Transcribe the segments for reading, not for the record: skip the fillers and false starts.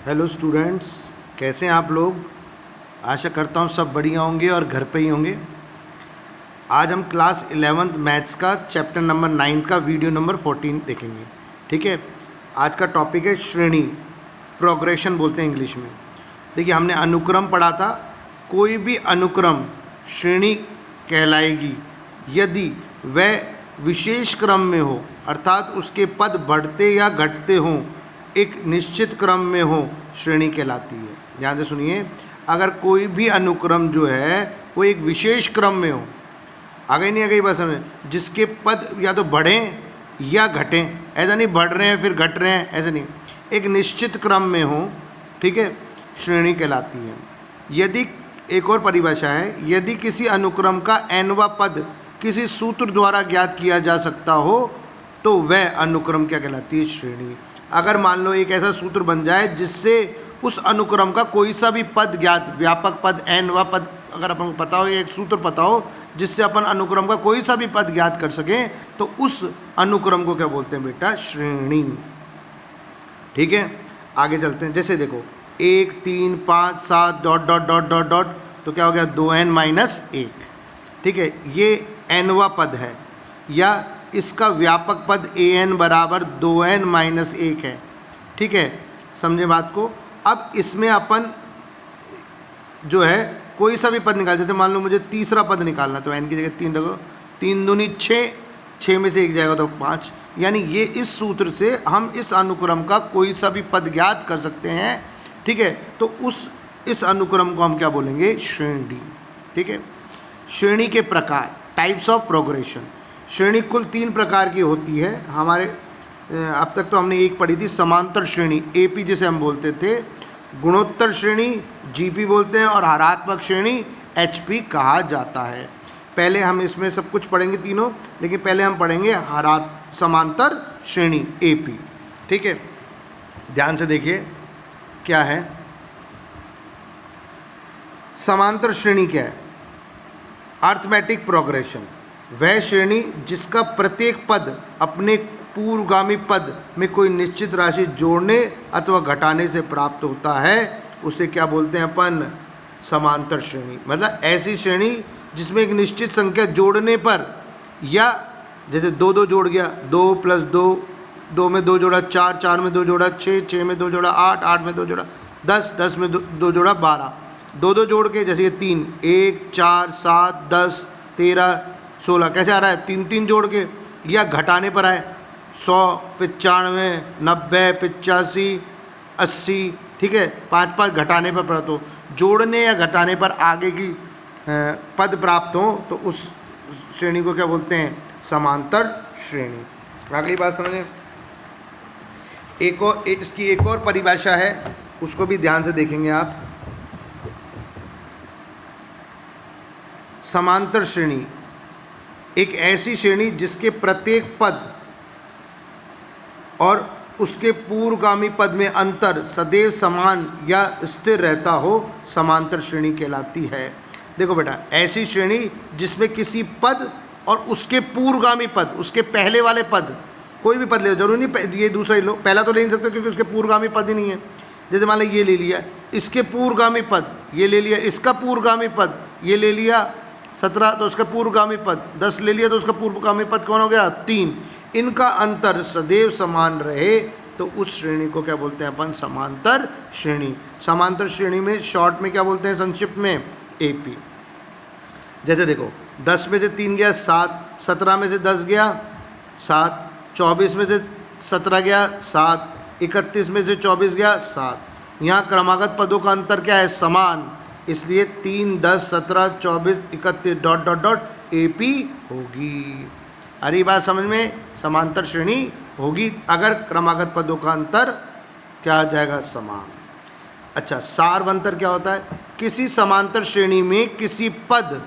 Hello students, कैसे हैं आप लोग। आशा करता हूँ सब बढ़िया होंगे और घर पे ही होंगे। आज हम क्लास 11th मैथ्स का चैप्टर नंबर 9 का वीडियो नंबर 14 देखेंगे। ठीक है, आज का टॉपिक है श्रेणी, प्रोग्रेशन बोलते हैं इंग्लिश में। देखिए, हमने अनुक्रम पढ़ा था। कोई भी अनुक्रम श्रेणी कहलाएगी यदि वह विशेष क्रम में हो, अर्थात उसके पद बढ़ते या घटते हों, एक निश्चित क्रम में हो, श्रेणी कहलाती है। ध्यान से सुनिए, अगर कोई भी अनुक्रम जो है वो एक विशेष क्रम में हो, आ गई नहीं आ गई बात समझ, जिसके पद या तो बढ़ें या घटें, ऐसा नहीं बढ़ रहे हैं फिर घट रहे हैं, ऐसा नहीं, एक निश्चित क्रम में हो, ठीक है, श्रेणी कहलाती है। यदि, एक और परिभाषा है, यदि किसी अनुक्रम का nवां पद किसी सूत्र द्वारा ज्ञात किया जा सकता हो तो वह अनुक्रम क्या कहलाती है, श्रेणी। अगर मान लो एक ऐसा सूत्र बन जाए जिससे उस अनुक्रम का कोई सा भी पद ज्ञात, व्यापक पद, nवां पद, अगर अपन को पता हो, एक सूत्र पता हो जिससे अपन अनुक्रम का कोई सा भी पद ज्ञात कर सकें, तो उस अनुक्रम को क्या बोलते हैं बेटा, श्रेणी। ठीक है, आगे चलते हैं। जैसे देखो 1 3 5 7 dot dot dot dot dot, तो क्या हो गया, 2n-1। ठीक है, ये nवां पद है, या इसका व्यापक पद an बराबर 2n-1 है। ठीक है, समझे बात को। अब इसमें अपन जो है कोई सा भी पद निकाल, जैसे मान लो मुझे तीसरा पद निकालना, तो n की जगह 3 रखो, 3 दूनी 6, 6 में से 1 जाएगा तो 5। यानी ये इस सूत्र से हम इस अनुक्रम का कोई सा भी पद ज्ञात कर सकते हैं। ठीक है, तो इस अनुक्रम को हम क्या बोलेंगे, श्रेणी। ठीक है, श्रेणी के प्रकार, टाइप्स ऑफ प्रोग्रेशन। श्रेणी कुल 3 प्रकार की होती है। हमारे अब तक तो हमने एक पढ़ी थी, समांतर श्रेणी, AP जिसे हम बोलते थे, गुणोत्तर श्रेणी GP बोलते हैं, और हरात्मक श्रेणी HP कहा जाता है। पहले हम इसमें सब कुछ पढ़ेंगे तीनों, लेकिन पहले हम पढ़ेंगे समांतर श्रेणी AP। ठीक है, ध्यान से देखिए क्या है समांतर श्रेणी। क्या है, अर्थमेटिक प्रोग्रेशन, वह श्रेणी जिसका प्रत्येक पद अपने पूर्वगामी पद में कोई निश्चित राशि जोड़ने अथवा घटाने से प्राप्त होता है, उसे क्या बोलते हैं अपन, समांतर श्रेणी। मतलब ऐसी श्रेणी जिसमें एक निश्चित संख्या जोड़ने पर, या जैसे 2 2 जोड़ गया, 2 + 2, 2 में 2 जोड़ा 4, 4 में 2 जोड़ा 6, 6 में 2 जोड़ा 8, 8 में 2 जोड़ा 10, 10 में 2 जोड़ा 12, 2 2 जोड़ के, जैसे ये 3, 1 4 7 10 13 16, कैसे आ रहा है, 3 3 जोड़ के, या घटाने पर आए, 100 95 90 85 80। ठीक है, 5 5 घटाने पर प्राप्त हो, जोड़ने या घटाने पर आगे की पद प्राप्त हो, तो उस श्रेणी को क्या बोलते हैं, समांतर श्रेणी। अगली बात समझें, इसकी एक और परिभाषा है, उसको भी ध्यान से देखेंगे आप। समांतर श्रेणी एक ऐसी श्रेणी जिसके प्रत्येक पद और उसके पूर्वगामी पद में अंतर सदैव समान या स्थिर रहता हो, समांतर श्रेणी कहलाती है। देखो बेटा, ऐसी श्रेणी जिसमें किसी पद और उसके पूर्वगामी पद, उसके पहले वाले पद, कोई भी पद ले, जरूरी नहीं ये दूसरा ही लो, पहला तो ले नहीं सकते क्योंकि उसके पूर्वगामी पद ही नहीं है। जैसे मान लो ये ले लिया, इसके पूर्वगामी पद, ये ले लिया, इसका पूर्वगामी पद, ये ले लिया 17, तो उसका पूर्वगामी पद 10 ले लिया, तो उसका पूर्वगामी पद कौन हो गया, 3। इनका अंतर सदैव समान रहे, तो उस श्रेणी को क्या बोलते हैं अपन, समांतर श्रेणी। समांतर श्रेणी में शॉर्ट में क्या बोलते हैं, संक्षिप्त में AP। जैसे देखो 10 में से 3 गया 7, 17 में से 10 गया 7, 24 में से 17 गया 7, 31 में से 24 गया 7। यहाँ क्रमागत पदों का अंतर क्या है, समान, इसलिए 3 10 17 24 31 डॉट डॉट डॉट AP होगी। अरे बात समझ में, समांतर श्रेणी होगी अगर क्रमागत पदों का अंतर क्या आ जाएगा, समान। अच्छा, सार्वंतर क्या होता है, किसी समांतर श्रेणी में किसी पद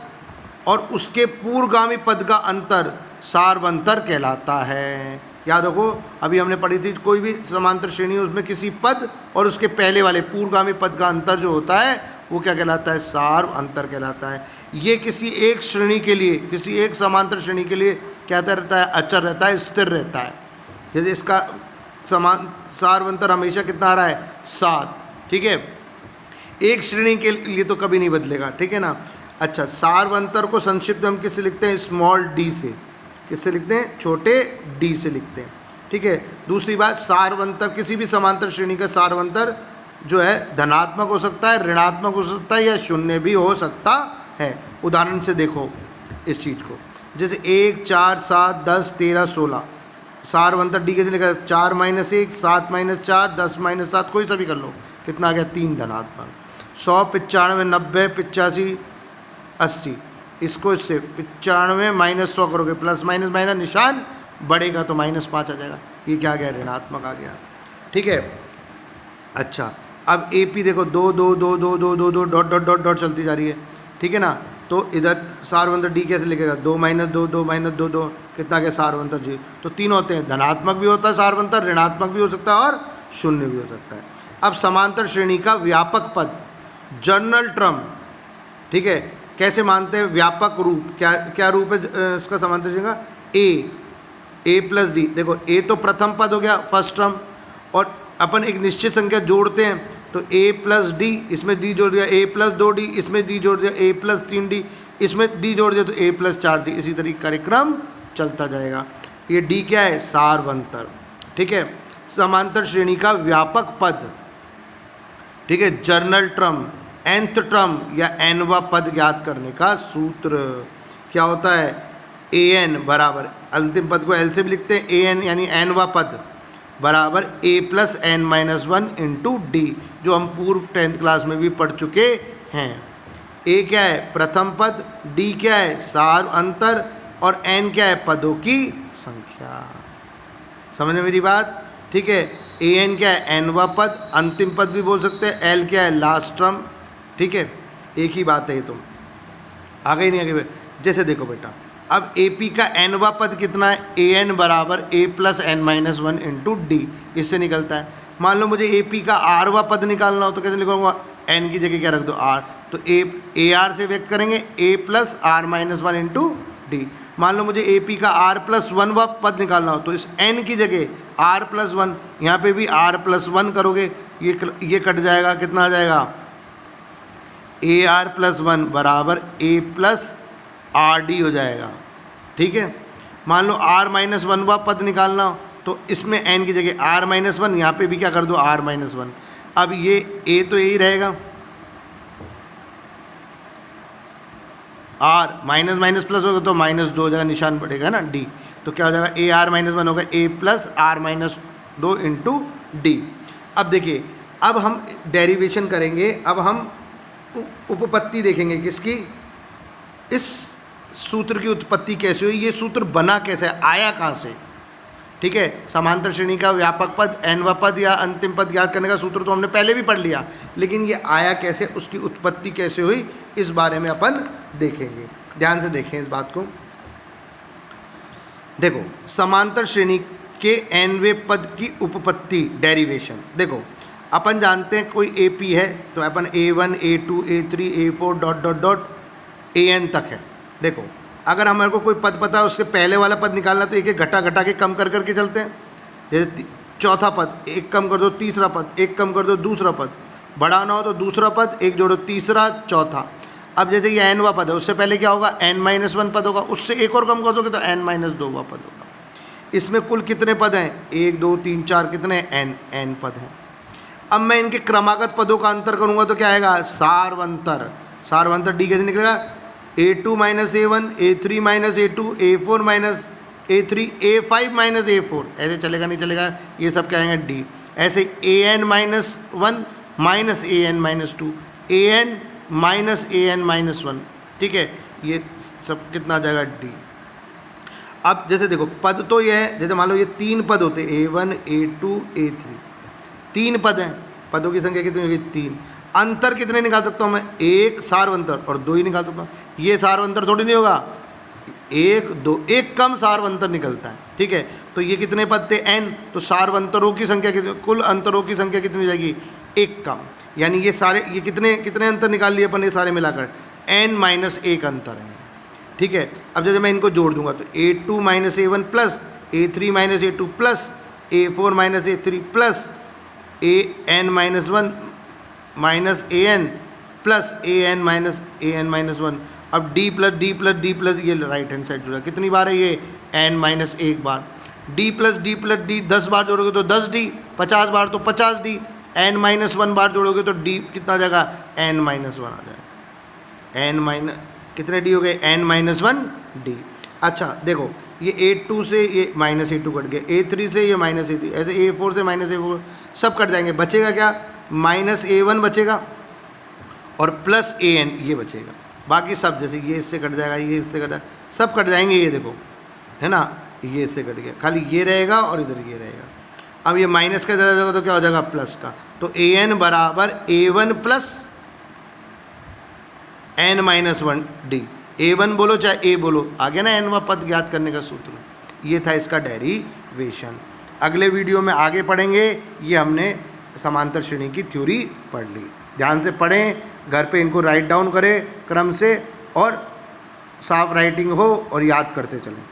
और उसके पूर्वगामी पद का अंतर सार्वंतर कहलाता है। याद रखो, अभी हमने पढ़ी थी, कोई भी समांतर श्रेणी उसमें किसी पद और उसके पहले वाले पूर्वगामी पद का अंतर जो होता है वो क्या कहलाता है, सार्व अंतर कहलाता है। ये किसी एक श्रेणी के लिए, किसी एक समांतर श्रेणी के लिए क्या रहता है, अचर रहता है, स्थिर रहता है। जैसे इसका सार्व अंतर हमेशा कितना आ रहा है, 7, ठीक है, एक श्रेणी के लिए तो कभी नहीं बदलेगा, ठीक है ना। अच्छा, सार्वंतर को संक्षिप्त हम किससे लिखते हैं? स्मॉल डी से। किससे लिखते हैं? छोटे डी से लिखते हैं, ठीक है। दूसरी बात, सार्वंतर, किसी भी समांतर श्रेणी का सार्वंतर जो है धनात्मक हो सकता है, ऋणात्मक हो सकता है, या शून्य भी हो सकता है। उदाहरण से देखो इस चीज़ को, जैसे 1, 4, 7, 10, 13, 16 सार्वंतर डी कैसे लिखा? 4 - 1, 7 - 4, 10 - 7, कोई सा भी कर लो, कितना आ गया? 3 धनात्मक। 100, 95, 90, 85, 80, इसको इससे 95 - 100 करोगे, प्लस माइनस माइनस निशान बढ़ेगा तो -5 आ जाएगा, ये क्या आ गया? ऋणात्मक आ गया, ठीक है। अच्छा, अब AP देखो 2 2 2 2 2 2 2 डॉट डॉट डॉट डॉट चलती जा रही है, ठीक है ना। तो इधर सार्वंतर डी कैसे लिखेगा? 2 - 2 2 - 2 2, कितना क्या? सार्वंतर जी। तो तीन होते हैं, धनात्मक भी होता है सार्वंतर, ऋणात्मक भी हो सकता है और शून्य भी हो सकता है। अब समांतर श्रेणी का व्यापक पद, जनरल टर्म, ठीक है, कैसे मानते हैं? व्यापक रूप, क्या रूप है इसका समांतर श्रेणी का? A + D। देखो A तो प्रथम पद हो गया, फर्स्ट टर्म, और अपन एक निश्चित संख्या जोड़ते हैं तो A + D, इसमें D जोड़ दिया, A + 2D, इसमें D जोड़ दिया, A + 3D, इसमें D जोड़ दिया तो A + 4D, इसी तरीके कार्यक्रम चलता जाएगा। ये D क्या है? सार्वंतर, ठीक है। समांतर श्रेणी का व्यापक पद, ठीक है, जर्नल टर्म, nth टर्म या nवा पद ज्ञात करने का सूत्र क्या होता है? an बराबर, अंतिम पद को l से भी लिखते हैं, an यानी nवा पद बराबर A + n - 1 × D, जो हम पूर्व 10th क्लास में भी पढ़ चुके हैं। A क्या है? प्रथम पद, D क्या है? सार्वंतर, और n क्या है? पदों की संख्या। समझ में मेरी बात? ठीक है। an क्या है? nवा पद, अंतिम पद भी बोल सकते हैं, l क्या है? लास्ट टर्म, ठीक है, एक ही बात है ये। तुम आगे ही नहीं आगे। जैसे देखो बेटा, अब AP का nवा पद कितना है? an बराबर A + n - 1 × D, इससे निकलता है। मान लो मुझे AP का rवा पद निकालना हो तो कैसे लिखूंगा? n की जगह क्या रख दो? r, तो AR से व्यक्त करेंगे A + r - 1 × D। मान लो मुझे AP का r + 1वां पद निकालना हो तो इस n की जगह r + 1, यहाँ पे भी r + 1 करोगे, ये कट जाएगा, कितना आ जाएगा? AR + 1 बराबर A + RD हो जाएगा, ठीक है। मान लो r - 1वां पद निकालना हो तो इसमें n की जगह r - 1, यहाँ पे भी क्या कर दो? r - 1। अब ये A तो यही रहेगा, r माइनस प्लस होगा तो -2 हो जाएगा, निशान बढ़ेगा ना D, तो क्या हो जाएगा? AR - 1 होगा A + r - 2 × D। अब देखिए, अब हम डेरिवेशन करेंगे, अब हम उपपत्ति देखेंगे किसकी? इस सूत्र की उत्पत्ति कैसे हुई, ये सूत्र बना कैसे, आया कहाँ से, ठीक है। समांतर श्रेणी का व्यापक पद, nवा पद या अंतिम पद ज्ञात करने का सूत्र तो हमने पहले भी पढ़ लिया, लेकिन ये आया कैसे, उसकी उत्पत्ति कैसे हुई, इस बारे में अपन देखेंगे। ध्यान से देखें इस बात को। देखो, समांतर श्रेणी के nवें पद की उपपत्ति, डेरिवेशन। देखो, अपन जानते हैं कोई AP है तो अपन A1 A2 A3 A4 dot dot dot AN तक है। देखो, अगर हमारे को कोई पद पता है, उसके पहले वाला पद निकालना तो एक एक घटा घटा के कम कर करके चलते हैं। जैसे चौथा पद, एक कम कर दो तीसरा पद, एक कम कर दो दूसरा पद, बढ़ाना हो तो दूसरा पद, एक जोड़ो तीसरा, चौथा। अब जैसे ये nवा पद है, उससे पहले क्या होगा? n - 1 पद होगा, उससे एक और कम कर दोगे तो n - 2वां पद होगा। इसमें कुल कितने पद हैं? 1 2 3 4, कितने? n पद हैं। अब मैं इनके क्रमागत पदों का अंतर करूंगा तो क्या आएगा? सार्वंतर। सार्वंतर D कैसे निकलेगा? A2 - A1 A3 - A2 A4 - A3 A5 - A4, ऐसे चलेगा नहीं चलेगा, ये सब क्या आएंगे? D। ऐसे AN - 1 AN - 2 AN - AN - 1, ठीक है, ये सब कितना आ जाएगा? D। अब जैसे देखो, पद तो ये है, जैसे मान लो ये 3 पद होते, A1 A2 A3, 3 पद हैं, पदों की संख्या कितनी होगी? 3। अंतर कितने निकाल सकता हूँ मैं? 1 सार्वंतर और 2 ही निकाल सकता हूँ। ये सार्वंतर थोड़ी नहीं होगा, 1 2, एक कम सार्वंतर निकलता है, ठीक है। तो ये कितने पद थे? n, तो सार्वंतरों की संख्या कितनी, कुल अंतरों की संख्या कितनी हो जाएगी? 1 कम, यानी ये सारे, ये कितने अंतर निकाल लिए अपन, ये सारे मिलाकर n - 1 अंतर हैं, ठीक है। अब जैसे मैं इनको जोड़ दूंगा तो A2 - A1 plus A3 - A2 plus A4 - A3 plus AN - 1 minus A N plus A N minus one. अब D plus D plus D plus, ये राइट हैंड साइड जुड़ा, कितनी बार है ये, एन माइनस एक बार। D plus D plus D 10 बार जोड़ोगे तो 10 डी, 50 बार तो 50 डी, एन माइनस वन बार जोड़ोगे तो डी कितना आ जाएगा, एन माइनस वन आ जाएगा। एन माइनस कितने डी हो गए, एन माइनस वन डी। अच्छा देखो ये A2 से ये माइनस A2 कट गया, A3 से ये माइनस A3, ऐसे A4 से माइनस A4 सब कट जाएंगे, बचेगा क्या, माइनस A1 बचेगा और प्लस AN ये बचेगा। बाकी सब जैसे ये इससे कट जाएगा, ये इससे कट जाएगा, सब कट जाएंगे, ये देखो है ना, ये इससे कट गया, खाली ये रहेगा और इधर ये रहेगा। अब ये माइनस का इधर जाएगा तो क्या हो जाएगा, प्लस का। तो AN बराबर A1 plus N minus one D. A1 बोलो चाहे A बोलो, आगे ना n वा पद ज्ञात करने का सूत्र, ये था इसका डेरिवेशन। अगले वीडियो में आगे पढ़ेंगे, ये हमने समांतर श्रेणी की थ्योरी पढ़ ली। ध्यान से पढ़ें, घर पे इनको राइट डाउन करें क्रम से और साफ राइटिंग हो और याद करते चलें।